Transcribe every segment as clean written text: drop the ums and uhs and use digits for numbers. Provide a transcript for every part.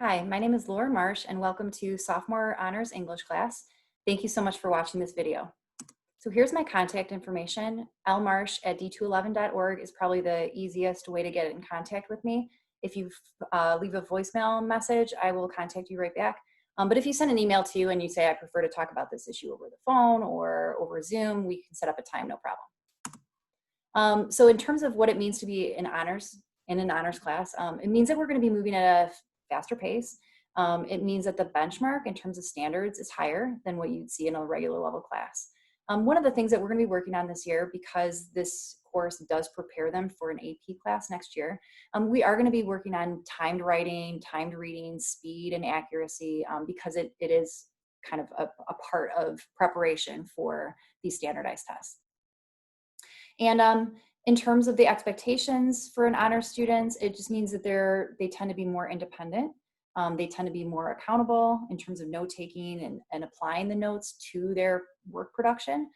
Hi, my name is Laura Marsh and welcome to Sophomore Honors English class. Thank you so much for watching this video. So here's my contact information. lmarsh@d211.org is probably the easiest way to get in contact with me. If you leave a voicemail message, I will contact you right back. But if you send an email to and you say, I prefer to talk about this issue over the phone or over Zoom, we can set up a time, no problem. So in terms of what it means to be in an honors class, it means that we're going to be moving at a faster pace. It means that the benchmark in terms of standards is higher than what you'd see in a regular level class. One of the things that we're going to be working on this year, because this course does prepare them for an AP class next year, we are going to be working on timed writing, timed reading, speed, and accuracy, because it is kind of a part of preparation for these standardized tests. And in terms of the expectations for an honor students, it just means that they tend to be more independent. They tend to be more accountable in terms of note taking and applying the notes to their work production,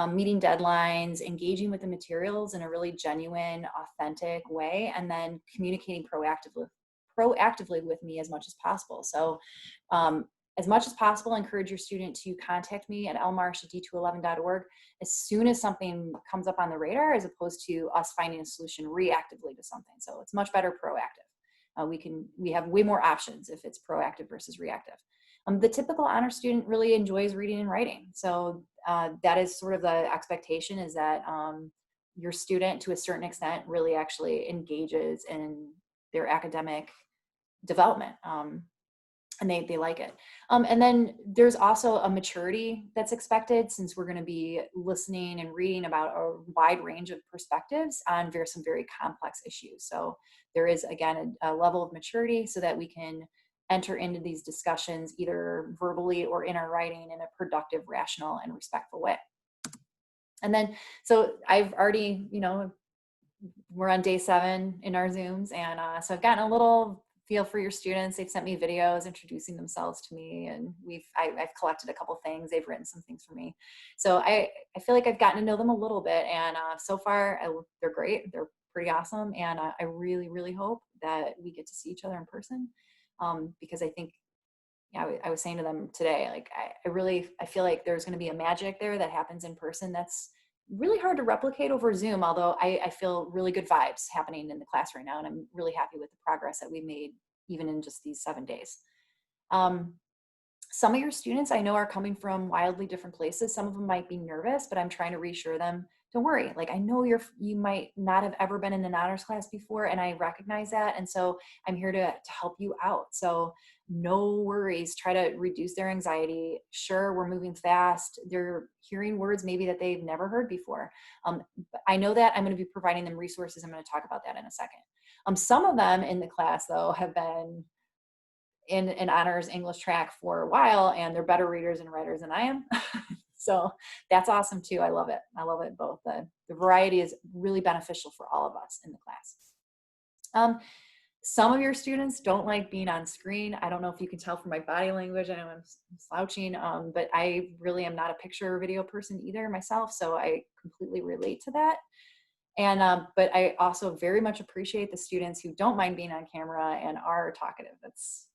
meeting deadlines, engaging with the materials in a really genuine, authentic way, and then communicating proactively with me as much as possible. So as much as possible, encourage your student to contact me at lmarsh@d211.org as soon as something comes up on the radar, as opposed to us finding a solution reactively to something. So it's much better proactive. We have way more options if it's proactive versus reactive. The typical honor student really enjoys reading and writing. So that is sort of the expectation, is that your student, to a certain extent, really actually engages in their academic development. And they like it. And then there's also a maturity that's expected, since we're going to be listening and reading about a wide range of perspectives on some very complex issues. So there is, again, a level of maturity so that we can enter into these discussions either verbally or in our writing in a productive, rational, and respectful way. And then, so I've already, we're on day 7 in our Zooms, and so I've gotten a little feel for your students. They've sent me videos introducing themselves to me, and I've collected a couple things. They've written some things for me. So I feel like I've gotten to know them a little bit, and so far they're great. They're pretty awesome, and I really, really hope that we get to see each other in person, because I think, I was saying to them today, like, I feel like there's going to be a magic there that happens in person that's really hard to replicate over Zoom, although I feel really good vibes happening in the class right now, and I'm really happy with the progress that we made even in just these 7 days. Some of your students I know are coming from wildly different places. Some of them might be nervous, but I'm trying to reassure them, don't worry. Like, I know you might not have ever been in an honors class before, and I recognize that. And so I'm here to help you out. So no worries. Try to reduce their anxiety. Sure, we're moving fast. They're hearing words maybe that they've never heard before. But I know that I'm going to be providing them resources. I'm going to talk about that in a second. Some of them in the class, though, have been in an honors English track for a while, and they're better readers and writers than I am. So that's awesome too. I love it. I love it both. The variety is really beneficial for all of us in the class. Some of your students don't like being on screen. I don't know if you can tell from my body language. I know I'm slouching, but I really am not a picture or video person either myself. So I completely relate to that. And but I also very much appreciate the students who don't mind being on camera and are talkative. That's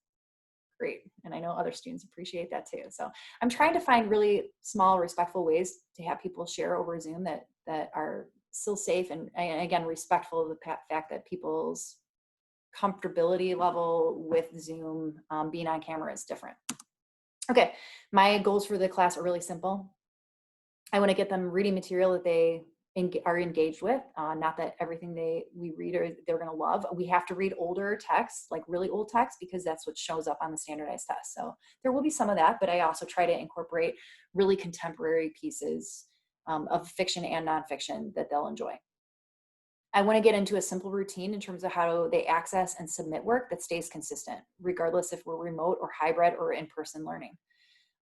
great. And I know other students appreciate that too. So I'm trying to find really small, respectful ways to have people share over Zoom that are still safe and again, respectful of the fact that people's comfortability level with Zoom being on camera is different. Okay, my goals for the class are really simple. I want to get them reading material that they are engaged with, not that everything we read they're going to love. We have to read older texts, like really old texts, because that's what shows up on the standardized test. So there will be some of that, but I also try to incorporate really contemporary pieces of fiction and nonfiction that they'll enjoy. I want to get into a simple routine in terms of how they access and submit work that stays consistent, regardless if we're remote or hybrid or in-person learning.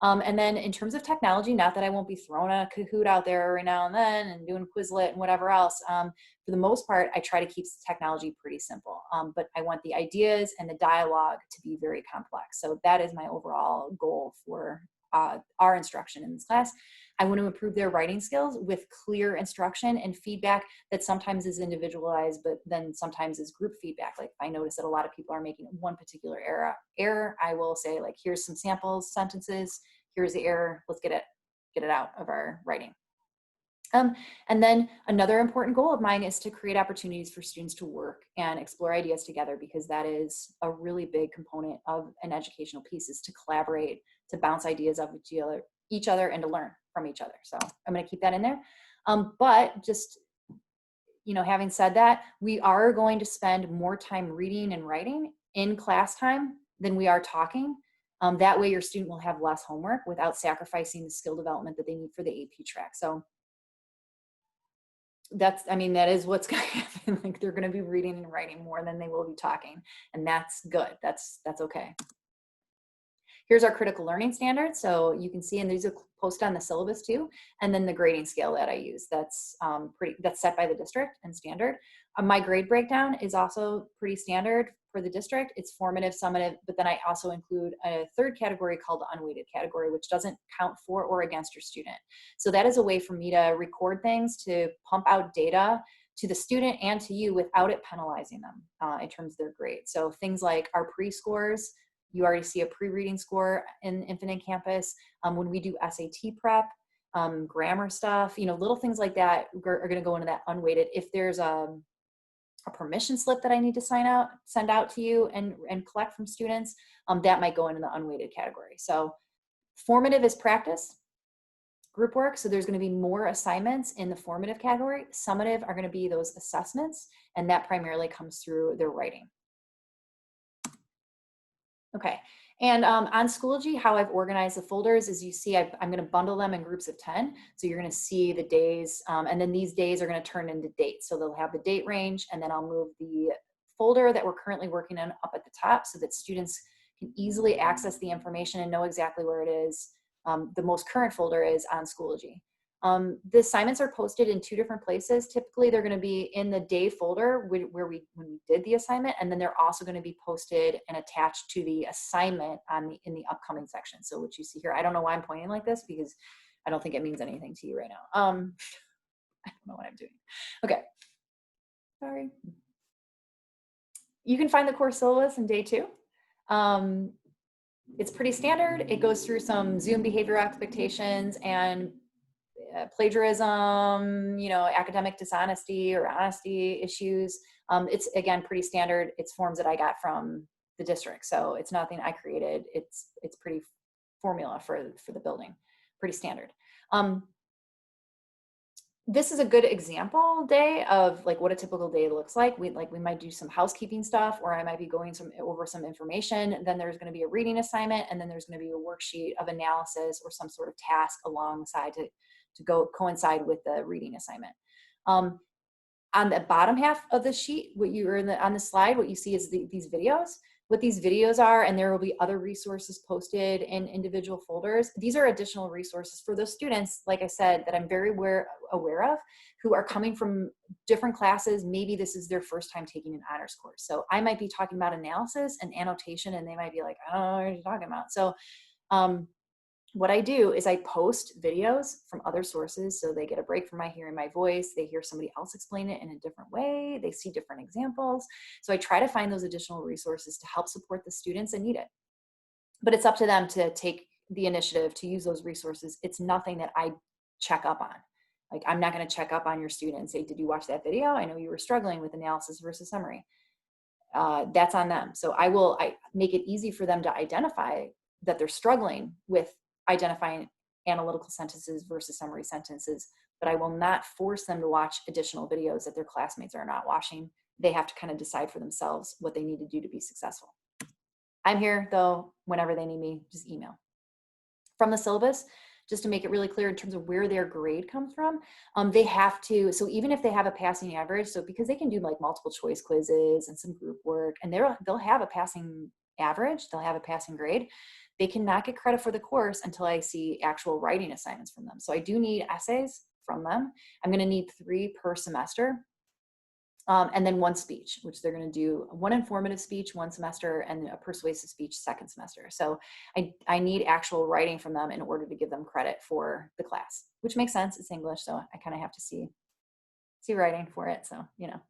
And then in terms of technology, not that I won't be throwing a Kahoot out there every now and then and doing Quizlet and whatever else. For the most part, I try to keep technology pretty simple, but I want the ideas and the dialogue to be very complex. So that is my overall goal for our instruction in this class. I want to improve their writing skills with clear instruction and feedback that sometimes is individualized, but then sometimes is group feedback. Like if I notice that a lot of people are making one particular error, I will say like, here's some samples, sentences, here's the error, let's get it out of our writing. And then another important goal of mine is to create opportunities for students to work and explore ideas together, because that is a really big component of an educational piece, is to collaborate, to bounce ideas off each other and to learn from each other. So I'm going to keep that in there. But just, having said that, we are going to spend more time reading and writing in class time than we are talking. That way your student will have less homework without sacrificing the skill development that they need for the AP track. So that is what's going to happen. Like they're going to be reading and writing more than they will be talking. And that's good. That's okay. Here's our critical learning standards. So you can see, and these are posted on the syllabus too. And then the grading scale that I use, that's set by the district and standard. My grade breakdown is also pretty standard for the district. It's formative, summative, but then I also include a third category called the unweighted category, which doesn't count for or against your student. So that is a way for me to record things, to pump out data to the student and to you without it penalizing them in terms of their grade. So things like our pre-scores, you already see a pre-reading score in Infinite Campus. When we do SAT prep, grammar stuff, little things like that are going to go into that unweighted. If there's a permission slip that I need to send out to you and collect from students, that might go into the unweighted category. So formative is practice, group work. So there's going to be more assignments in the formative category. Summative are going to be those assessments, and that primarily comes through their writing. Okay, and on Schoology, how I've organized the folders is, you see, I'm going to bundle them in groups of 10. So you're going to see the days, and then these days are going to turn into dates. So they'll have the date range, and then I'll move the folder that we're currently working on up at the top so that students can easily access the information and know exactly where it is. The most current folder is on Schoology. The assignments are posted in 2 different places. Typically, they're going to be in the day folder when we did the assignment, and then they're also going to be posted and attached to the assignment in the upcoming section. So what you see here, I don't know why I'm pointing like this, because I don't think it means anything to you right now. I don't know what I'm doing. Okay, sorry. You can find the course syllabus in day 2. It's pretty standard. It goes through some Zoom behavioral expectations and plagiarism, academic dishonesty or honesty issues. It's, again, pretty standard. It's forms that I got from the district. So it's nothing I created. It's pretty formula for the building, pretty standard. This is a good example day of like what a typical day looks like. We might do some housekeeping stuff, or I might be going over some information. Then there's going to be a reading assignment, and then there's going to be a worksheet of analysis or some sort of task alongside to go coincide with the reading assignment. On the bottom half of the sheet, on the slide, what you see is these videos. What these videos are, and there will be other resources posted in individual folders. These are additional resources for those students, like I said, that I'm very aware of, who are coming from different classes. Maybe this is their first time taking an honors course. So I might be talking about analysis and annotation, and they might be like, I don't know what you're talking about. So what I do is I post videos from other sources, so they get a break from my hearing my voice. They hear somebody else explain it in a different way. They see different examples. So I try to find those additional resources to help support the students that need it. But it's up to them to take the initiative to use those resources. It's nothing that I check up on. Like, I'm not going to check up on your student and say, did you watch that video? I know you were struggling with analysis versus summary. That's on them. So I make it easy for them to identify that they're struggling with identifying analytical sentences versus summary sentences, but I will not force them to watch additional videos that their classmates are not watching. They have to kind of decide for themselves what they need to do to be successful. I'm here, though, whenever they need me, just email. From the syllabus, just to make it really clear in terms of where their grade comes from, they have to, so even if they have a passing average, so because they can do like multiple choice quizzes and some group work, and they'll have a passing average, they'll have a passing grade, they cannot get credit for the course until I see actual writing assignments from them. So I do need essays from them. I'm going to need 3 per semester. And then one speech, which they're going to do one informative speech one semester and a persuasive speech second semester. So I need actual writing from them in order to give them credit for the class, which makes sense. It's English, so I kind of have to see writing for it. So, you know.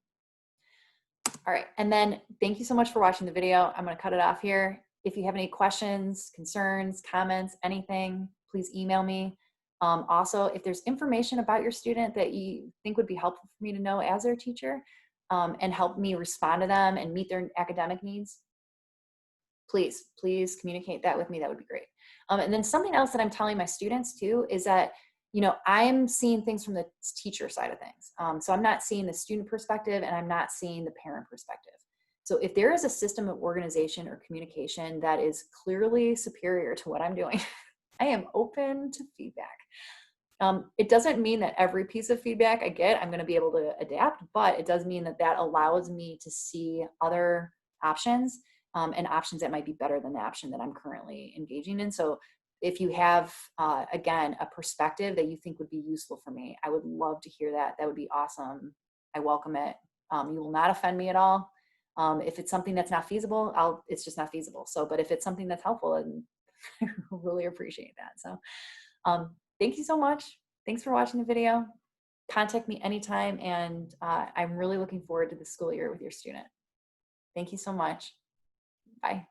All right. And then thank you so much for watching the video. I'm going to cut it off here. If you have any questions, concerns, comments, anything, please email me. Also, if there's information about your student that you think would be helpful for me to know as their teacher, and help me respond to them and meet their academic needs, please communicate that with me. That would be great. And then something else that I'm telling my students too is that, you know, I'm seeing things from the teacher side of things. So I'm not seeing the student perspective and I'm not seeing the parent perspective. So if there is a system of organization or communication that is clearly superior to what I'm doing, I am open to feedback. It doesn't mean that every piece of feedback I get, I'm going to be able to adapt, but it does mean that that allows me to see other options, and options that might be better than the option that I'm currently engaging in. So if you have, again, a perspective that you think would be useful for me, I would love to hear that. That would be awesome. I welcome it. You will not offend me at all. If it's something that's not feasible, it's just not feasible. So, but if it's something that's helpful, and I really appreciate that. So, thank you so much. Thanks for watching the video. Contact me anytime, and I'm really looking forward to the school year with your student. Thank you so much. Bye.